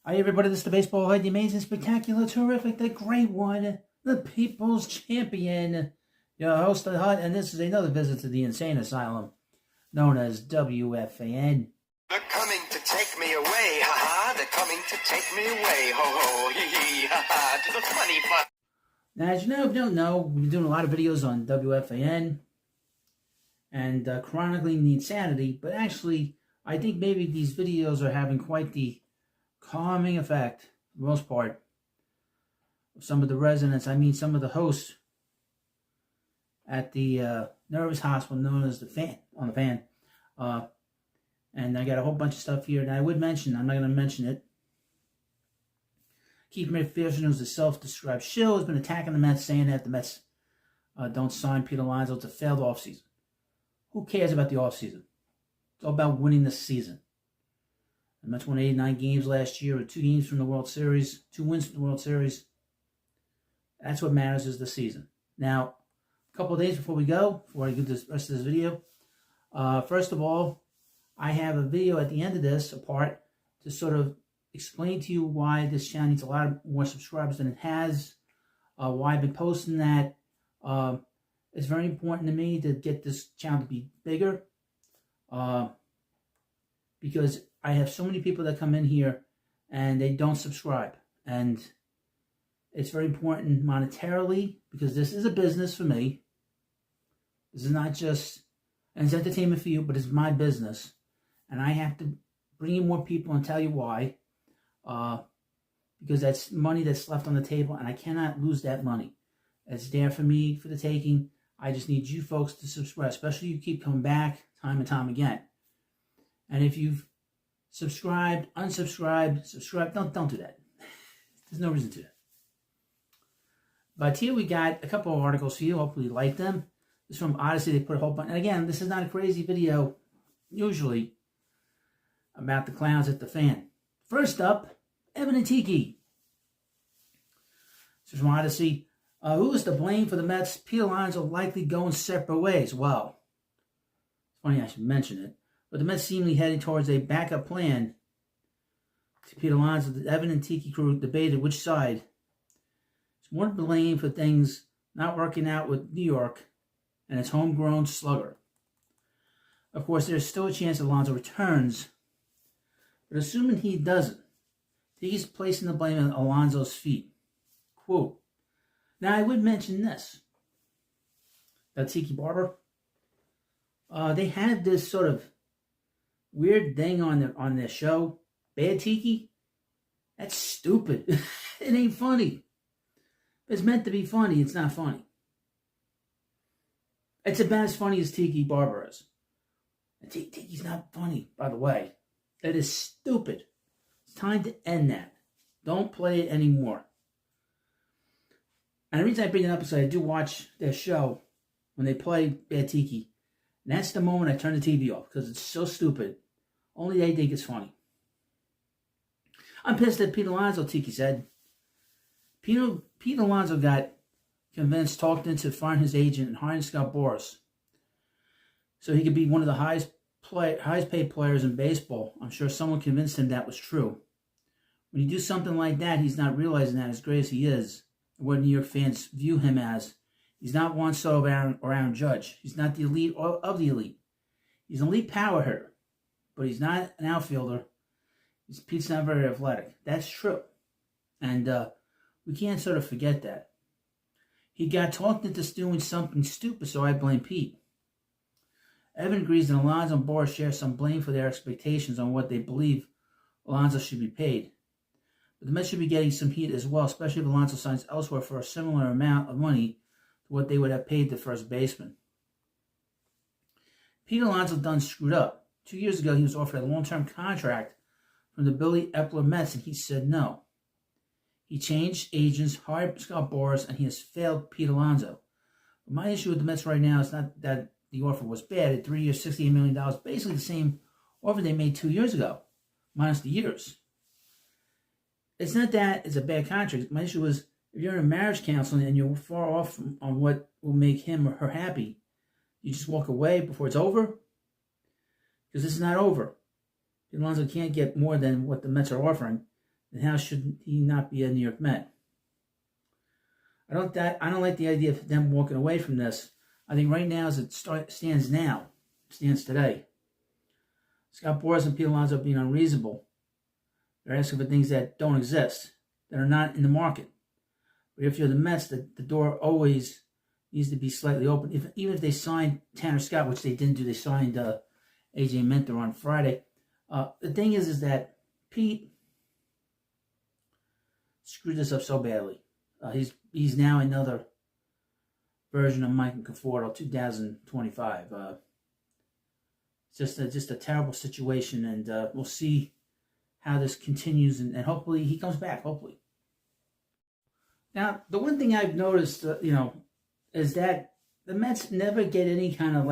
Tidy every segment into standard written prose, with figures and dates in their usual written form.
Hi everybody, this is the Baseball Head, the amazing, spectacular, terrific, the great one, the People's Champion, your host of the Hut, and this is another visit to the insane asylum known as WFAN. They're coming to take me away, ha-ha, they're coming to take me away, ho-ho, hee-hee, ha-ha, to the funny fun. Now, as you know, if you don't know, we've been doing a lot of videos on WFAN and chronicling the insanity, but actually, I think maybe these videos are having quite the calming effect, for the most part, of some of the residents, some of the hosts at the nervous hospital known as the FAN, on the FAN. And I got a whole bunch of stuff here that I would mention. I'm not going to mention it. Keith McPherson, who's a self-described shill, has been attacking the Mets, saying that the Mets don't sign Pete Alonso. It's a failed offseason. Who cares about the offseason? It's all about winning the season. The Mets won 89 games last year with 2 games from the World Series, 2 wins from the World Series. That's what matters, is the season. Now, a couple of days before we go, before I do the rest of this video, first of all, I have a video at the end of this, a part, to sort of explain to you why this channel needs a lot more subscribers than it has, why I've been posting that. It's very important to me to get this channel to be bigger, because I have so many people that come in here and they don't subscribe. And it's very important monetarily, because this is a business for me. This is not just, and it's entertainment for you, but it's my business. And I have to bring in more people and tell you why. Because that's money that's left on the table, and I cannot lose that money. It's there for me for the taking. I just need you folks to subscribe, especially you keep coming back time and time again. And if you've subscribed, unsubscribed, subscribe, don't do that. There's no reason to do that. But here we got a couple of articles for you. Hopefully you like them. This is from Odyssey. They put a whole bunch. And again, this is not a crazy video, usually, about the clowns at the FAN. First up, Evan and Tiki. This is from Odyssey. Who is to blame for the Mets? Pete Alonso likely going separate ways. Well, it's funny I should mention it, but the Mets seemingly heading towards a backup plan to Pete Alonso. The Evan and Tiki crew debated which side is more to blame for things not working out with New York and its homegrown slugger. Of course, there's still a chance Alonso returns, but assuming he doesn't, Tiki's placing the blame on Alonso's feet. Quote, now I would mention this, that Tiki Barber, they had this sort of weird thing on their show, Bad Tiki. That's stupid. It ain't funny. If it's meant to be funny, it's not funny. It's about as funny as Tiki Barber is. And Tiki's not funny, by the way. That is stupid. It's time to end that. Don't play it anymore. And the reason I bring it up is I do watch their show when they play Bad Tiki. And that's the moment I turn the TV off, because it's so stupid. Only they think it's funny. I'm pissed at Pete Alonso, Tiki said. Pete Alonso got convinced, talked into firing his agent and hiring Scott Boras so he could be one of the highest paid players in baseball. I'm sure someone convinced him that was true. When you do something like that, he's not realizing that, as great as he is, what New York fans view him as. He's not one sort of Aaron Judge. He's not the elite of the elite. He's an elite power hitter, but he's not an outfielder. Pete's not very athletic. That's true. And we can't sort of forget that. He got talked into doing something stupid, so I blame Pete. Evan agrees that Alonso and Boras share some blame for their expectations on what they believe Alonso should be paid. But the Mets should be getting some heat as well, especially if Alonso signs elsewhere for a similar amount of money to what they would have paid the first baseman. Pete Alonso done screwed up. 2 years ago, he was offered a long-term contract from the Billy Epler Mets, and he said no. He changed agents, hired Scott Boras, and he has failed Pete Alonso. But my issue with the Mets right now is not that the offer was bad. At 3 years, $68 million, basically the same offer they made 2 years ago, minus the years. It's not that it's a bad contract. My issue is, if you're in a marriage counseling and you're far off on what will make him or her happy, you just walk away before it's over? Because this is not over. Pete Alonso can't get more than what the Mets are offering. then how should he not be a New York Met? I don't like the idea of them walking away from this. I think right now, as it stands today, Scott Boras and Pete Alonso being unreasonable. They're asking for things that don't exist, that are not in the market. But if you're the Mets, the door always needs to be slightly open. Even if they signed Tanner Scott, which they didn't do, they signed AJ Minter on Friday. The thing is that Pete screwed this up so badly. He's now another version of Mike Conforto, 2025. It's just a terrible situation, and we'll see how this continues, and hopefully he comes back. Hopefully. Now, the one thing I've noticed, is that the Mets never get any kind of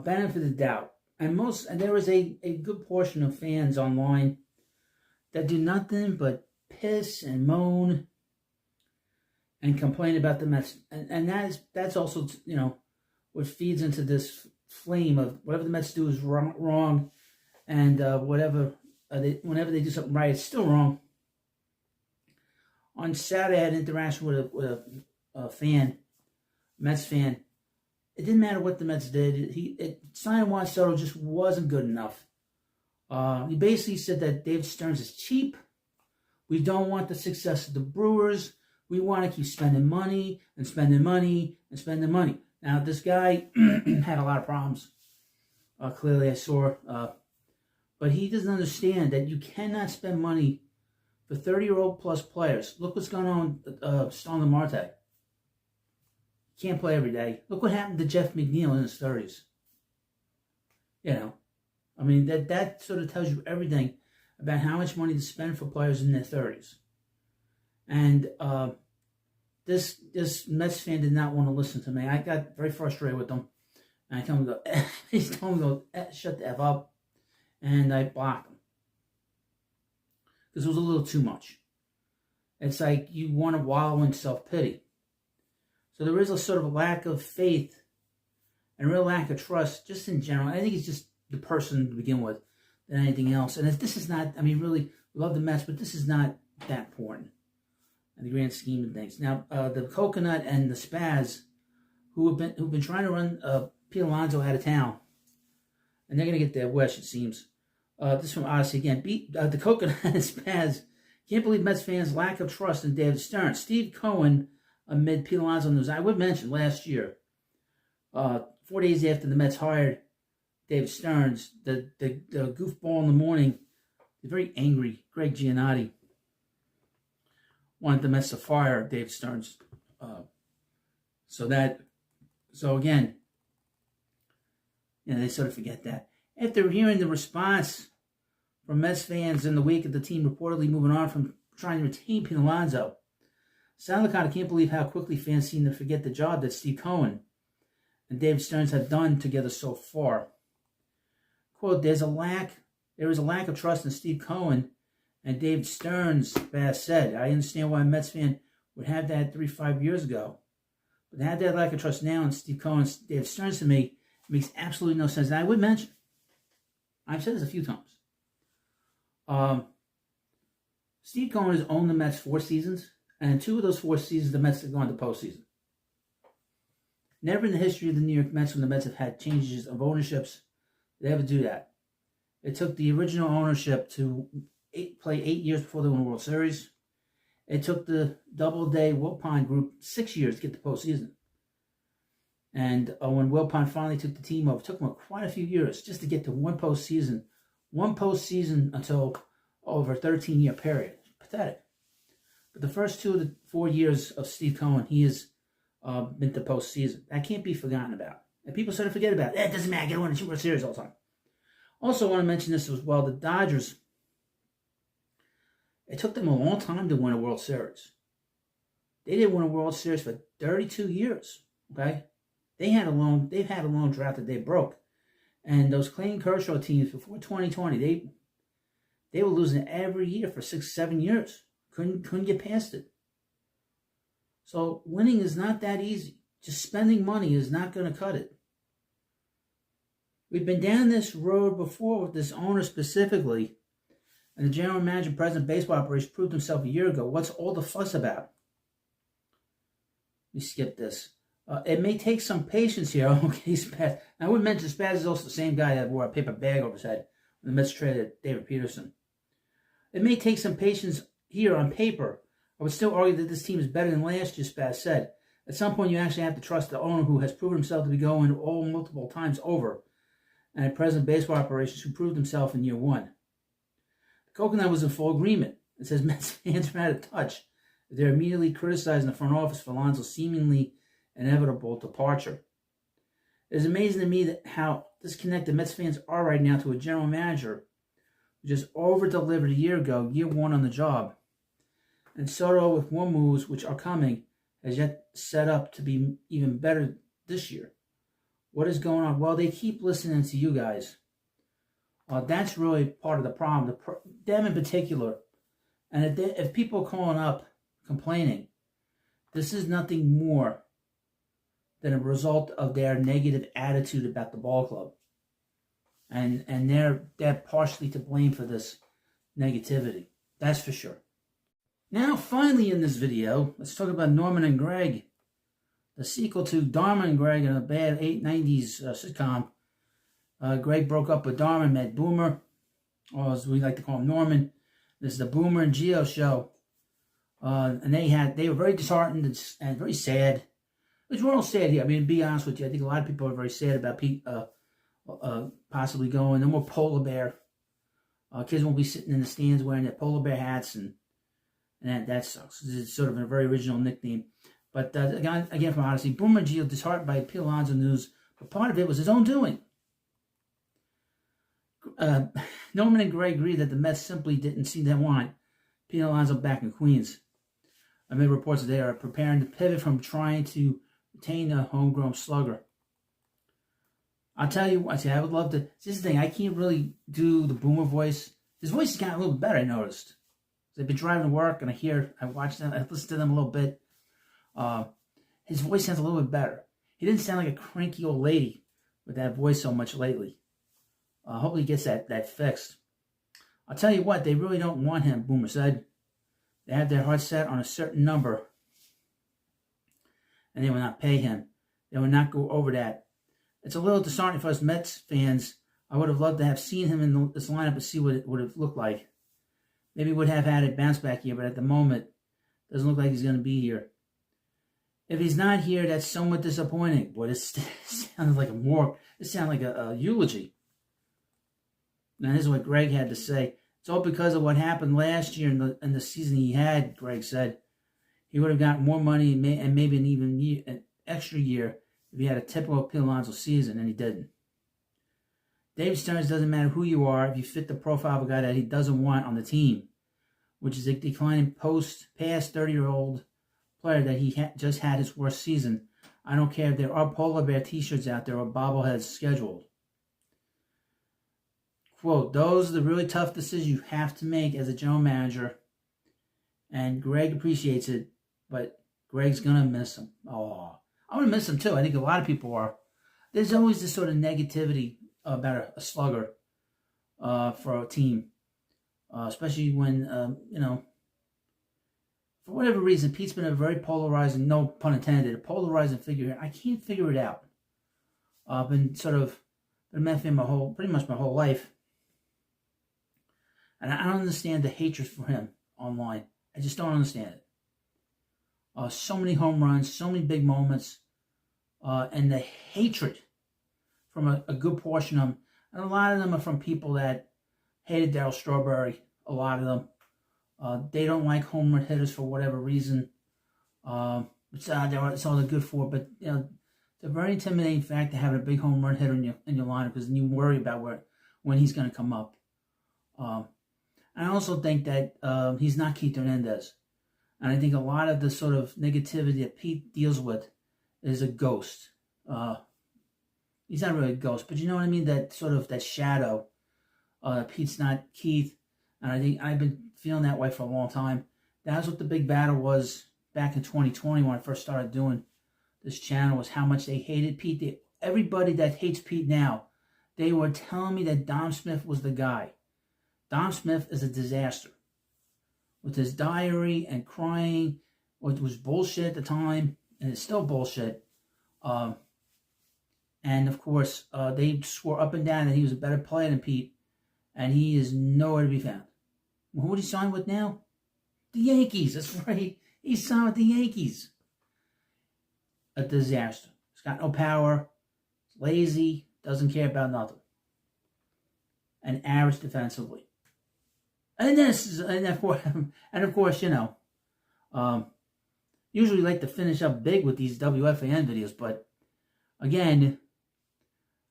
benefit of the doubt, and there is a good portion of fans online that do nothing but piss and moan and complain about the Mets, and that's also what feeds into this flame of whatever the Mets do is wrong, and whenever they do something right, it's still wrong. On Saturday, I had an interaction with a fan, Mets fan. It didn't matter what the Mets did. Signing Juan Soto just wasn't good enough. He basically said that David Stearns is cheap. We don't want the success of the Brewers. We want to keep spending money and spending money and spending money. Now, this guy had a lot of problems. Clearly, I saw. But he doesn't understand that you cannot spend money for 30-year-old plus players. Look what's going on with Starling Marte. Can't play every day. Look what happened to Jeff McNeil in his 30s. That sort of tells you everything about how much money to spend for players in their 30s. And this Mets fan did not want to listen to me. I got very frustrated with them. And I told him to go, shut the F up. And I blocked him. Because it was a little too much. It's like you want to wallow in self-pity. So there is a sort of a lack of faith and a real lack of trust just in general. I think it's just the person to begin with than anything else. And this is not, really, we love the Mets, but this is not that important in the grand scheme of things. Now, the Coconut and the Spaz, who've been trying to run Pete Alonso out of town, and they're going to get their wish, it seems. This from Odyssey again. The Coconut and Spaz can't believe Mets fans' lack of trust in David Stearns. Steve Cohen, amid Pete Alonso news, I would mention last year, 4 days after the Mets hired David Stearns, the goofball in the morning, the very angry Greg Giannotti, wanted the Mets to fire David Stearns. So again, they sort of forget that. After hearing the response from Mets fans in the wake of the team reportedly moving on from trying to retain Pete Alonso, SoundCloud can't believe how quickly fans seem to forget the job that Steve Cohen and David Stearns have done together so far. Quote, there is a lack of trust in Steve Cohen and David Stearns, Bass said. I understand why a Mets fan would have that 3-5 years ago. But to have that lack of trust now in Steve Cohen and David Stearns, to me, it makes absolutely no sense. And I would mention, I've said this a few times, Steve Cohen has owned the Mets 4 seasons, and in 2 of those 4 seasons, the Mets have gone to postseason. Never in the history of the New York Mets, when the Mets have had changes of ownerships, did they ever do that. It took the original ownership to play 8 years before they won the World Series. It took the Doubleday Wilpon group 6 years to get to postseason. And when Wilpon finally took the team over, it took him quite a few years just to get to one postseason until over a 13-year period. Pathetic. But the first 2 of the 4 years of Steve Cohen, he has been to postseason. That can't be forgotten about. And people sort of forget about it. It doesn't matter. I get one in World Series all the time. Also, I want to mention this as well. The Dodgers, it took them a long time to win a World Series. They didn't win a World Series for 32 years. Okay? They've had a long drought that they broke. And those Clayton Kershaw teams before 2020, they were losing every year for 6-7 years. Couldn't get past it. So winning is not that easy. Just spending money is not going to cut it. We've been down this road before with this owner specifically. And the general manager, president of baseball operations, proved himself a year ago. What's all the fuss about? Let me skip this. It may take some patience here. Okay, Spaz. I would mention Spaz is also the same guy that wore a paper bag over his head when the Mets traded David Peterson. It may take some patience here on paper. I would still argue that this team is better than last year, Spaz said. At some point, you actually have to trust the owner who has proven himself to be going all multiple times over, and a president of baseball operations who proved himself in year one. The Coconut was in full agreement. It says Mets fans are out of touch. They're immediately criticizing the front office for Alonso's seemingly inevitable departure. It is amazing to me that how disconnected Mets fans are right now to a general manager who just over-delivered a year ago, year one on the job. And Soto, with more moves which are coming, has yet set up to be even better this year. What is going on? Well, they keep listening to you guys. That's really part of the problem. Them in particular. And if people are calling up complaining, this is nothing more than a result of their negative attitude about the ball club. And they're partially to blame for this negativity. That's for sure. Now, finally in this video, let's talk about Norman and Greg. The sequel to Dharma and Greg in a bad 890s sitcom. Greg broke up with Dharma, met Boomer, or as we like to call him, Norman. This is the Boomer and Geo show. And they were very disheartened and very sad. Which we're all sad here. I mean, to be honest with you, I think a lot of people are very sad about Pete possibly going. No more polar bear. Kids won't be sitting in the stands wearing their polar bear hats, and that sucks. It's sort of a very original nickname. But again, from Odyssey, Boomer and Geo disheartened by Pete Alonso news, but part of it was his own doing. Norman and Greg agreed that the Mets simply didn't seem to want Pete Alonso back in Queens. Amid reports that they are preparing to pivot from trying to retain a homegrown slugger. I'll tell you what, I would love to. This is the thing, I can't really do the Boomer voice. His voice has gotten a little bit better, I noticed. I've been driving to work and I watch them, I listen to them a little bit. His voice sounds a little bit better. He didn't sound like a cranky old lady with that voice so much lately. Hopefully he gets that fixed. I'll tell you what, they really don't want him, Boomer said. They have their heart set on a certain number, and they will not pay him. They will not go over that. It's a little disheartening for us Mets fans. I would have loved to have seen him in this lineup and see what it would have looked like. Maybe would have had a bounce back here, but at the moment, it doesn't look like he's going to be here. If he's not here, that's somewhat disappointing. Boy, this sounded like this sounded like a eulogy. Now, this is what Greg had to say. It's all because of what happened last year in the season he had, Greg said. He would have gotten more money and maybe an extra year if he had a typical Pete Alonso season, and he didn't. David Stearns, doesn't matter who you are, if you fit the profile of a guy that he doesn't want on the team, which is a declining past 30-year-old player that he just had his worst season. I don't care if there are polar bear t-shirts out there or bobbleheads scheduled. Quote, those are the really tough decisions you have to make as a general manager. And Greg appreciates it, but Greg's going to miss him. Oh, I'm going to miss him too. I think a lot of people are. There's always this sort of negativity about a slugger for a team. Especially when, for whatever reason, Pete's been a very polarizing, no pun intended, a polarizing figure here. I can't figure it out. I've been a Met fan pretty much my whole life. And I don't understand the hatred for him online. I just don't understand it. So many home runs, so many big moments, and the hatred from a good portion of them. And a lot of them are from people that hated Darryl Strawberry, a lot of them. They don't like home run hitters for whatever reason. It's all they're good for, but it's a very intimidating fact to have a big home run hitter in your lineup because then you worry about when he's going to come up. I also think that he's not Keith Hernandez. And I think a lot of the sort of negativity that Pete deals with is a ghost. He's not really a ghost, but you know what I mean? That sort of that shadow. Pete's not Keith. And I think I've been feeling that way for a long time. That's what the big battle was back in 2020 when I first started doing this channel, was how much they hated Pete. Everybody that hates Pete now, they were telling me that Dom Smith was the guy. Dom Smith is a disaster. With his diary and crying, which was bullshit at the time, and it's still bullshit. And of course, they swore up and down that he was a better player than Pete, and he is nowhere to be found. Well, who would he sign with now? The Yankees. That's right. He signed with the Yankees. A disaster. He's got no power. Lazy. Doesn't care about nothing. And average defensively. And of course, you know, usually like to finish up big with these WFAN videos, but again,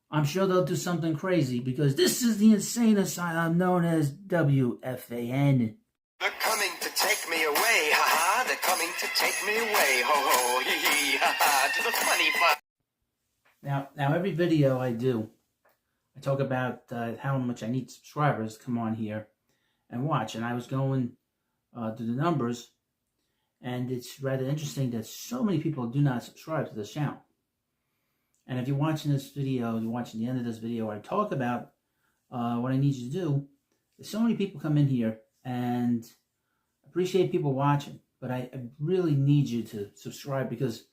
I'm sure they'll do something crazy because this is the insane asylum known as WFAN. They're coming to take me away, ha-ha. They're coming to take me away, ho-ho, hee-hee, ha-ha, to the funny farm. Now every video I do, I talk about how much I need subscribers to come on here and watch. And I was going through the numbers, and it's rather interesting that so many people do not subscribe to this channel. And if you're watching this video, you're watching the end of this video, I talk about what I need you to do. There's so many people come in here, and I appreciate people watching, but I really need you to subscribe because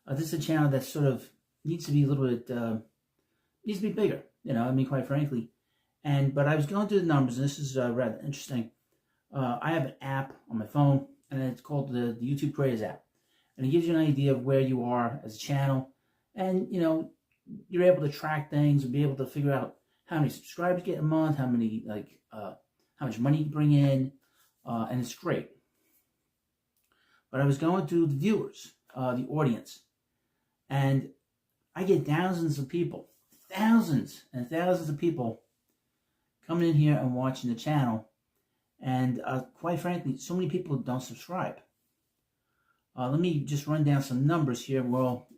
this is a channel that sort of needs to be a little bit, needs to be bigger, you know, I mean, quite frankly. But I was going through the numbers, and this is rather interesting. I have an app on my phone, and it's called the YouTube Creators app. And it gives you an idea of where you are as a channel. And, you know, you're able to track things and be able to figure out how many subscribers you get a month, how many, how much money you bring in, and it's great. But I was going through the viewers, the audience, and I get thousands of people, thousands and thousands of people coming in here and watching the channel. And quite frankly, so many people don't subscribe. Let me just run down some numbers here. We all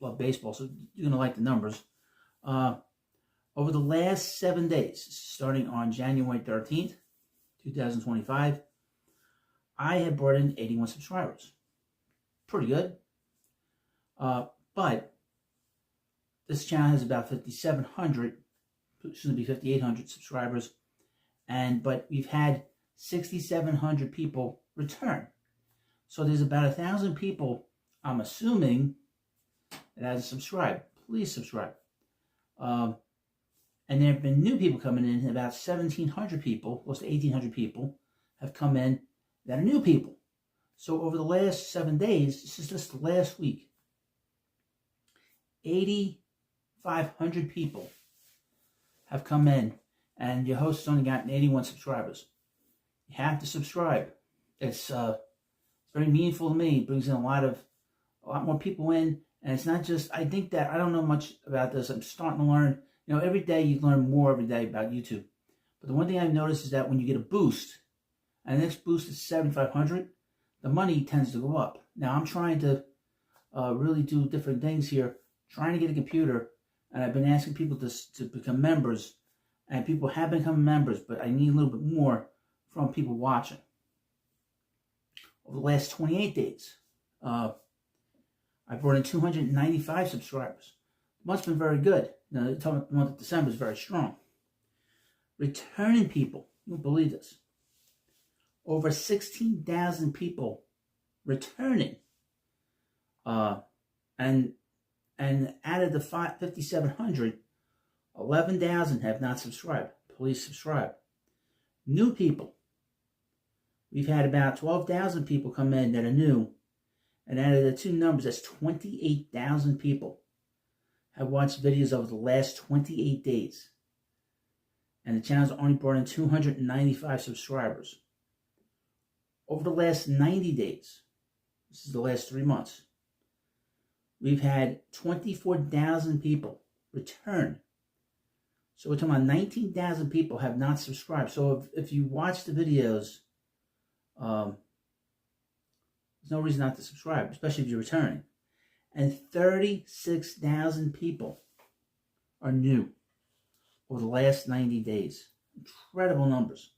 love baseball, so you're going to like the numbers. Over the last 7 days, starting on January 13th, 2025, I have brought in 81 subscribers. Pretty good. But this channel has about 5,700, soon to be 5,800 subscribers. But we've had 6,700 people return. So there's about 1,000 people, I'm assuming, that hasn't subscribed. Please subscribe. And there have been new people coming in. About 1,700 people, close to 1,800 people, have come in that are new people. So over the last 7 days, this is just the last week, 8,500 people have come in, and your host has only gotten 81 subscribers. You have to subscribe. It's very meaningful to me. It brings in a lot more people in, and it's not just, I think that, I don't know much about this. I'm starting to learn. You know, every day you learn more every day about YouTube. But the one thing I've noticed is that when you get a boost, and the next boost is 7,500, the money tends to go up. Now, I'm trying to really do different things here, trying to get a computer, and I've been asking people to become members, and people have become members, but I need a little bit more from people watching. Over the last 28 days, I brought in 295 subscribers. The month's been very good. Now, the month of December is very strong. Returning people, you won't believe this. Over 16,000 people returning. And out of the 5,700, 11,000 have not subscribed. Please subscribe. New people. We've had about 12,000 people come in that are new. And out of the two numbers, that's 28,000 people have watched videos over the last 28 days. And the channel's only brought in 295 subscribers. Over the last 90 days, this is the last 3 months, we've had 24,000 people return. So we're talking about 19,000 people have not subscribed. So if you watch the videos, there's no reason not to subscribe, especially if you're returning. And 36,000 people are new over the last 90 days. Incredible numbers.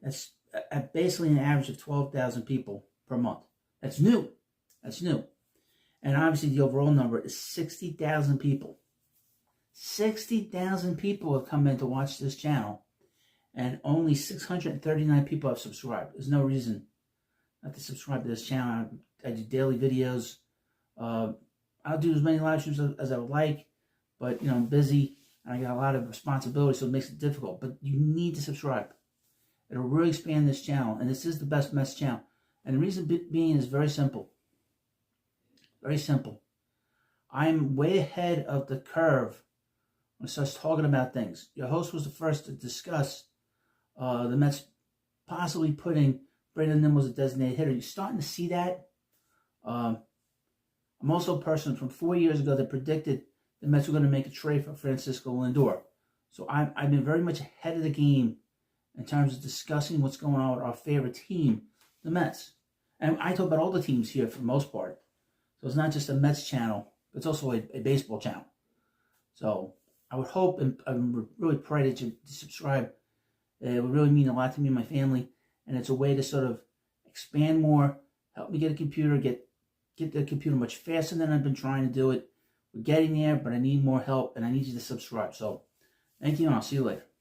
That's basically an average of 12,000 people per month. That's new. That's new. And obviously the overall number is 60,000 people. 60,000 people have come in to watch this channel. and only 639 people have subscribed. There's no reason not to subscribe to this channel. I do daily videos. I'll do as many live streams as I would like, but I'm busy and I got a lot of responsibility, so it makes it difficult. But you need to subscribe. It'll really expand this channel, and this is the best Mets channel. And the reason being is very simple. Very simple. I'm way ahead of the curve when it starts talking about things. Your host was the first to discuss the Mets possibly putting Brandon Nimmo as a designated hitter. You're starting to see that. I'm also a person from 4 years ago that predicted the Mets were going to make a trade for Francisco Lindor. So I've been very much ahead of the game in terms of discussing what's going on with our favorite team, the Mets. And I talk about all the teams here for the most part. So it's not just a Mets channel, it's also a baseball channel. So I would hope and I would really pray that you subscribe. It would really mean a lot to me and my family. And it's a way to sort of expand more, help me get a computer, get the computer much faster than I've been trying to do it. We're getting there, but I need more help and I need you to subscribe. So thank you and I'll see you later.